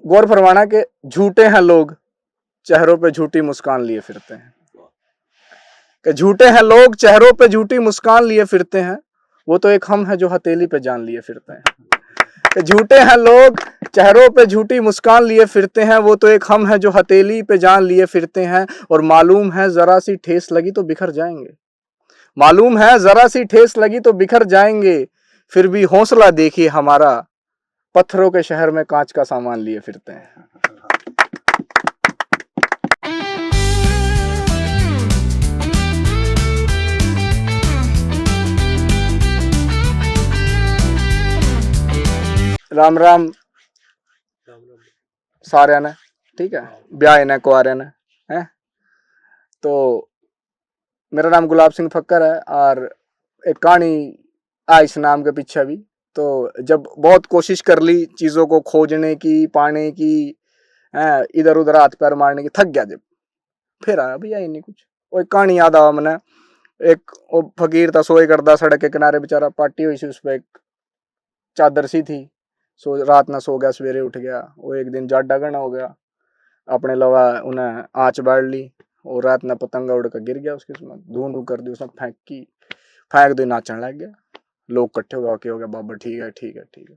गौर फरमाना कि झूठे हैं लोग, चेहरों पे झूठी मुस्कान लिए फिरते हैं। कि झूठे हैं लोग, चेहरों पे झूठी मुस्कान लिए फिरते हैं, वो तो एक हम है जो हथेली पे जान लिए फिरते हैं। कि झूठे हैं लोग, चेहरों पे झूठी मुस्कान लिए फिरते हैं, वो तो एक हम है जो हथेली पे जान लिए फिरते हैं। और मालूम है जरा सी ठेस लगी तो बिखर जाएंगे, मालूम है जरा सी ठेस लगी तो बिखर जाएंगे, फिर भी हौसला देखिए हमारा, पत्थरों के शहर में कांच का सामान लिए फिरते हैं। राम राम सारे ने, ठीक है, ब्याह ने कुआरे ने है। तो मेरा नाम गुलाब सिंह फक्कर है और एक कहानी आई इस नाम के पीछे भी। तो जब बहुत कोशिश कर ली चीज़ों को खोजने की, पाने की, इधर उधर हाथ पैर मारने की, थक गया जब, फिर आया भैया नहीं कुछ। वो एक कहानी याद आवा मैंने। एक वो फकीर था, सोए करदा सड़क के किनारे, बेचारा पार्टी हुई सी, उस पर एक चादर सी थी, सो रात ना सो गया, सवेरे उठ गया। वो एक दिन जाडा गना हो गया, अपने लवा उन्हें आँच बाढ़ ली और रात में पतंगा उड़ कर गिर गया उसके, धूं कर दी उसने, फेंक दो, नाचने लग गया। लोग इकट्ठे हो गए, हो गया बाबा ठीक है ठीक है ठीक है।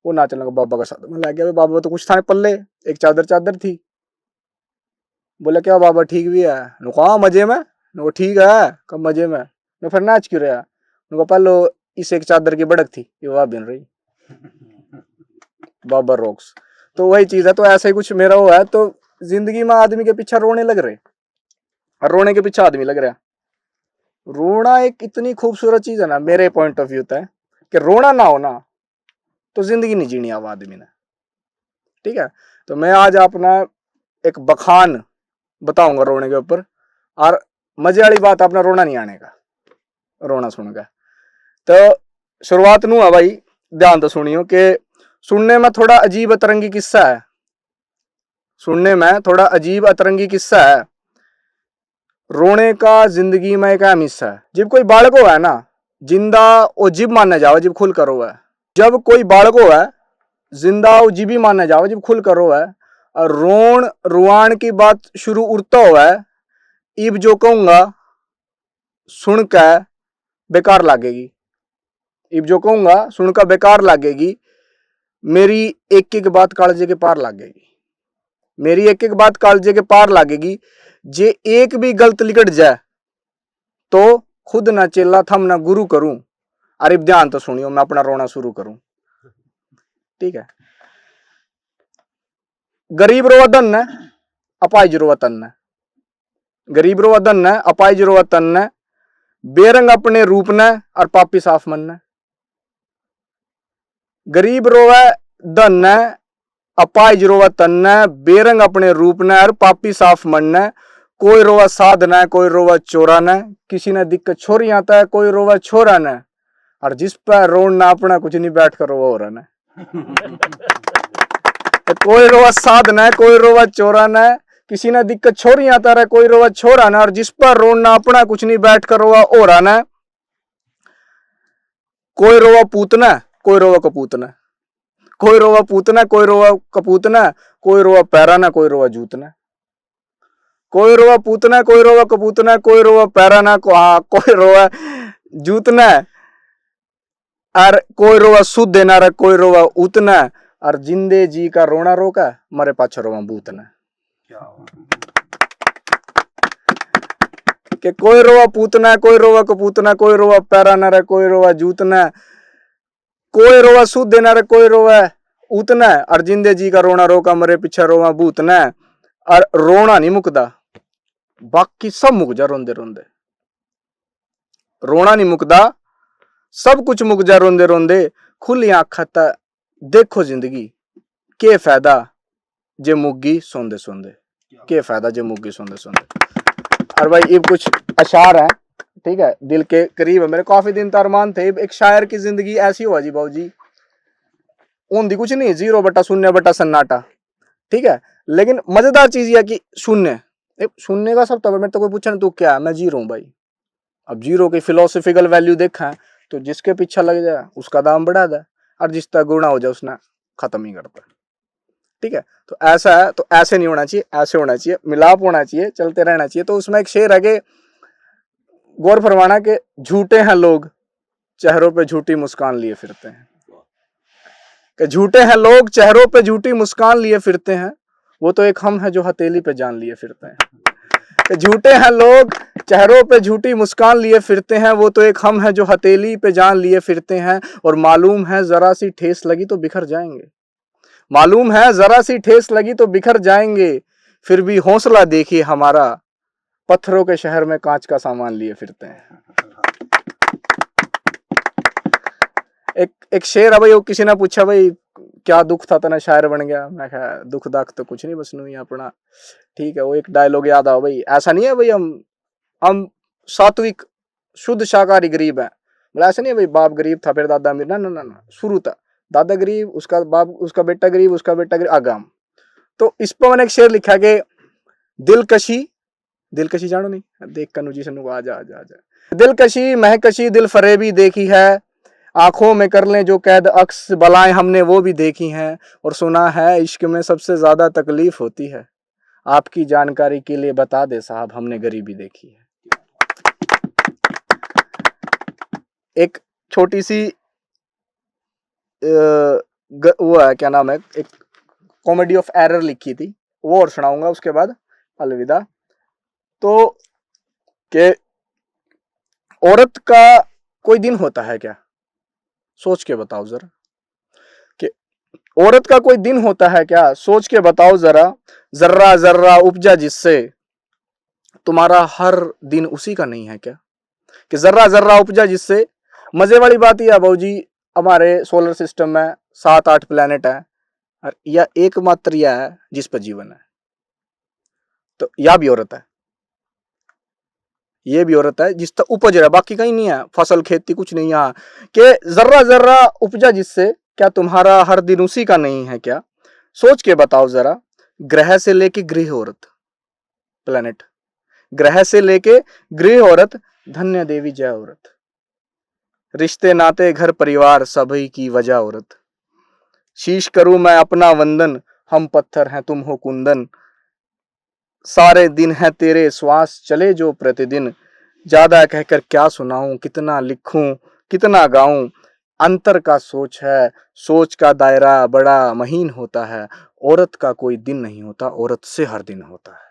वो नाचने लगा, बाबा का साथ में लग गया। बाबा तो कुछ था पल्ले, एक चादर थी। बोले क्या बाबा ठीक भी है? कहा मजे में, वो ठीक है कब मजे में, फिर नाच क्यों रहा? पहले इस एक चादर की बढ़क थी, ये वह बन रही बाबा रॉक्स। तो वही चीज है। तो ऐसा ही कुछ मेरा वो है। तो जिंदगी में आदमी के पीछे रोने लग रहे, और रोने के पीछे आदमी लग रहा। रोना एक इतनी खूबसूरत चीज है ना, मेरे पॉइंट ऑफ व्यू है कि रोना ना हो ना तो जिंदगी नहीं जीनी अब आदमी ने, ठीक है। तो मैं आज अपना एक बखान बताऊंगा रोने के ऊपर, और मजे वाली बात, अपना रोना नहीं आने का, रोना सुनकर। तो शुरुआत नू है भाई, ध्यान तो सुनियो कि सुनने में थोड़ा अजीब अतरंगी किस्सा है, सुनने में थोड़ा अजीब अतरंगी किस्सा है। रोने का जिंदगी में एक अहम हिस्सा है। जब कोई बालक हो है ना, जिंदा और जिब मानने जाओ जब खुल करो है, जब कोई बालक हो है जिंदा और जिब ही मानने जाओ जब खुल करो है, और रोन रुआन की बात शुरू उड़ता हुआ है, इब जो कहूंगा सुनकर बेकार लागेगी, इब जो कहूंगा सुनकर बेकार लागेगी। मेरी एक एक बात कालजे के पार लागेगी, मेरी एक एक बात कालजे के पार लागेगी। जे एक भी गलत लिकट जाए तो खुद ना चेला थम ना गुरु करूं। अरे ध्यान तो सुनियो, मैं अपना रोना शुरू करूं, ठीक है। गरीब रोवा धन है, अपाइज रोवा तन है। गरीब रोवा धन है, अपाइज रोवा तन है। बेरंग अपने रूप ने और पापी साफ मन ने। गरीब रोवा धन है, अपाइज रोवा तन है। बेरंग अपने रूप ने और पापी साफ मन ने। कोई रोवा साधना है, कोई रोवा चोरा ने। किसी ने दिक्कत छोरी आता है, कोई रोवा छोरा ने। और जिस पर रोना अपना कुछ नहीं बैठ कर रोवा हो रहा ने। कोई रोवा साधना है, कोई रोवा चोरा ने। किसी ने दिक्कत छोरी आता है, कोई रोवा छोरा ने। और जिस पर रोना अपना कुछ नहीं बैठ कर रोवा हो रहा ने। कोई रोवा पूतना, कोई रोवा कपूतना। कोई रोवा पूतना, कोई रोवा कपूतना। कोई रोवा पैराना, कोई रोवा जूतना। कोई रोवा पूतना, कोई रोवा कपूतना। कोई रोवा पैराना, कोई रोवा जूतना। और कोई रोवा सुध देना, कोई रोवा उतना। और जिंदे जी का रोना रोका, मरे पाछे रोवा बूतना। कि कोई रोवा पूतना, कोई रोवा कपूतना। कोई रोवा पैराना रे, कोई रोवा जूतना। कोई रोवा सुध देना रे, कोई रोवा उतना। और जिंदे जी का रोना रोका, मरे पीछे रोवा बूतना। और रोना नहीं मुकदा, बाकी सब मुक जा रोंदे रोंदे। रोना नहीं मुकदा, सब कुछ मुक जा रोंदे रोंदे। खुली आंखा देखो जिंदगी, के फायदा जे मुगी सोंदे सोंदे। के फायदा जे मुगी सोंदे सोंदे। और भाई ये कुछ अशार है, ठीक है, दिल के करीब है मेरे। काफी दिन तारमान थे। एक शायर की जिंदगी ऐसी हुआ जी बाबू जी, ऊंधी कुछ नहीं, 0/0/सन्नाटा, ठीक है। लेकिन मजेदार चीज यह कि शून्य का सब तो मेरे तो कोई पूछा तू क्या है, मैं जीरो हूं भाई। अब जीरो की फिलोसफिकल वैल्यू देखा है तो जिसके पीछे लग जाए उसका दाम बढ़ा दे, और जिसका गुणा हो जाए उसने खत्म ही करता है। ठीक है, तो ऐसा है, तो ऐसे नहीं होना चाहिए, ऐसे होना चाहिए, मिलाप होना चाहिए, चलते रहना चाहिए। तो उसमें एक शेर है कि गौर फरमाना के झूठे हैं लोग चेहरों पे झूठी मुस्कान लिए फिरते हैं, कि झूठे हैं लोग चेहरों पे झूठी मुस्कान लिए फिरते हैं, वो तो एक हम है जो हथेली पे जान लिए फिरते हैं। कि झूठे हैं लोग चेहरों पे झूठी मुस्कान लिए फिरते हैं, वो तो एक हम है जो हथेली पे जान लिए फिरते हैं। और मालूम है जरा सी ठेस लगी तो बिखर जाएंगे, मालूम है जरा सी ठेस लगी तो बिखर जाएंगे, फिर भी हौसला देखिए हमारा, पत्थरों के शहर में कांच का सामान लिए फिरते हैं। एक शेर है भाई, वो किसी ने पूछा भाई क्या दुख था तना शायर बन गया, मैं कहा दुख दाख तो कुछ नहीं, बस नू ही अपना, ठीक है। वो एक डायलॉग याद आओ भाई, ऐसा नहीं है भाई हम सात्विक शुद्ध शाकाहारी गरीब है, मतलब ऐसा नहीं है भाई बाप गरीब था फिर दादा अमीर, ना ना ना ना, शुरू था दादा गरीब, उसका बाप, उसका बेटा गरीब, उसका बेटा गरीब, आगाम। तो इस पर मैंने एक शेर लिखा कि दिलकशी, दिलकशी जानो नहीं, देख कनु जी सनु आजा आजा आजा, दिलकशी महकशी दिल फरेबी देखी है, आंखों में कर लें जो कैद अक्स बलाएं हमने वो भी देखी हैं, और सुना है इश्क में सबसे ज्यादा तकलीफ होती है, आपकी जानकारी के लिए बता दे साहब हमने गरीबी देखी है। एक छोटी सी वो है, क्या नाम है, एक कॉमेडी ऑफ एरर लिखी थी, वो और सुनाऊंगा उसके बाद अलविदा। तो के औरत का कोई दिन होता है क्या, सोच के बताओ जरा, कि औरत का कोई दिन होता है क्या, सोच के बताओ जरा, जर्रा जर्रा उपजा जिससे तुम्हारा हर दिन उसी का नहीं है क्या, कि जर्रा जर्रा उपजा जिससे। मजे वाली बात यह है बाबूजी, हमारे सोलर सिस्टम में 7-8 प्लेनेट है, और यह एकमात्र यह है जिस पर जीवन है, तो यह भी औरत है, ये भी औरत है जिस तक उपज रहा है, बाकी कहीं नहीं है, फसल खेती कुछ नहीं यहाँ, कि जर्रा जर्रा उपजा जिससे, क्या तुम्हारा हर दिन उसी का नहीं है क्या, सोच के बताओ जरा, ग्रह से लेके गृह औरत, प्लेनेट, ग्रह से लेके गृह औरत, धन्य देवी जय औरत, रिश्ते नाते घर परिवार सभी की वजह औरत, शीश करूं मैं अपना वंदन, हम पत्थर हैं तुम हो कुंदन, सारे दिन है तेरे श्वास चले जो प्रतिदिन, ज्यादा कहकर क्या सुनाऊं, कितना लिखूं कितना गाऊं, अंतर का सोच है, सोच का दायरा बड़ा महीन होता है, औरत का कोई दिन नहीं होता, औरत से हर दिन होता है।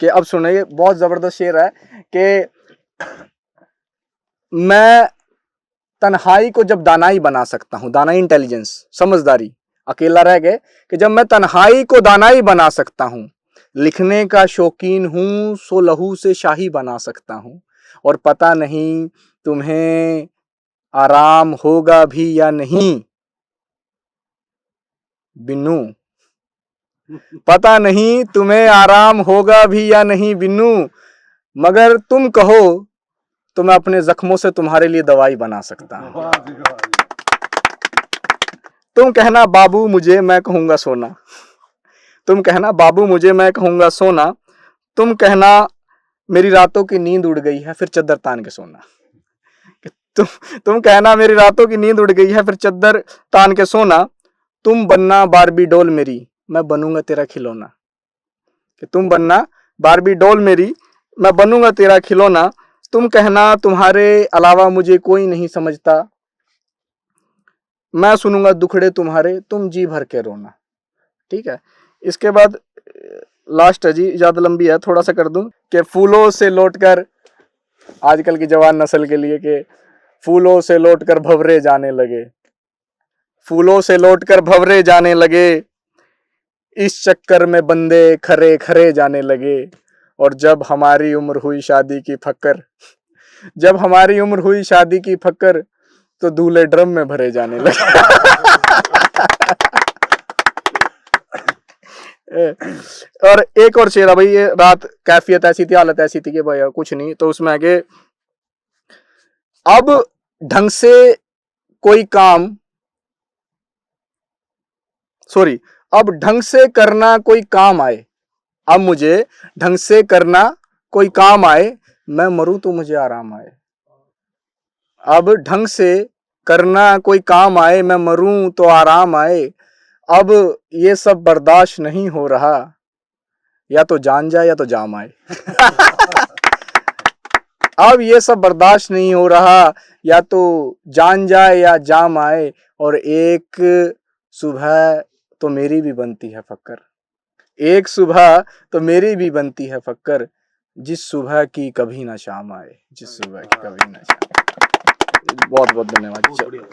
कि अब सुनिए, बहुत जबरदस्त शेर है कि मैं तन्हाई को जब दानाई बना सकता हूं, दानाई इंटेलिजेंस समझदारी, अकेला रह गए, कि जब मैं तन्हाई को दानाई बना सकता हूं, लिखने का शौकीन हूं सो लहू से शाही बना सकता हूं, और पता नहीं तुम्हें आराम होगा भी या नहीं बिन्नू, पता नहीं तुम्हें आराम होगा भी या नहीं बिन्नू, मगर तुम कहो तो मैं अपने जख्मों से तुम्हारे लिए दवाई बना सकता हूं। तुम कहना बाबू मुझे, मैं कहूंगा सोना, तुम कहना बाबू मुझे, मैं कहूंगा सोना, तुम कहना मेरी रातों की नींद उड़ गई है फिर चद्दर तान के सोना, तुम कहना मेरी रातों की नींद उड़ गई है फिर चद्दर तान के सोना, तुम बनना बारबी डॉल मेरी, मैं बनूंगा तेरा खिलौना, कि तुम बनना बारबी डॉल मेरी, मैं बनूंगा तेरा खिलौना, तुम कहना तुम्हारे अलावा मुझे कोई नहीं समझता, मैं सुनूंगा दुखड़े तुम्हारे, तुम जी भर के रोना। ठीक है, इसके बाद लास्ट है जी, ज्यादा लंबी है, थोड़ा सा कर दूं, कि फूलों से लौटकर, आजकल की जवान नस्ल के लिए, कि फूलों से लौटकर भंवरे जाने लगे, फूलों से लौटकर भंवरे जाने लगे, इस चक्कर में बंदे खरे खरे जाने लगे, और जब हमारी उम्र हुई शादी की फक्कर, जब हमारी उम्र हुई शादी की फक्कर, तो दूल्हे ड्रम में भरे जाने लगे। और एक और शेर है भाई, ये रात कैफियत ऐसी थी, हालत ऐसी थी कि भाई कुछ नहीं, तो उसमें आगे, अब ढंग से कोई काम, सॉरी, अब ढंग से करना कोई काम आए, अब मुझे ढंग से करना कोई काम आए, मैं मरूं तो मुझे आराम आए, अब ढंग से करना कोई काम आए, मैं मरूं तो आराम आए। अब ये सब बर्दाश्त नहीं हो रहा, या तो जान जाए या तो जाम आए। अब ये सब बर्दाश्त नहीं हो रहा, या तो जान जाए या जाम आए। और एक सुबह तो मेरी भी बनती है फक्कर, एक सुबह तो मेरी भी बनती है फक्कर, जिस सुबह की कभी ना शाम आए, जिस सुबह की कभी ना शाम। बहुत बहुत धन्यवाद।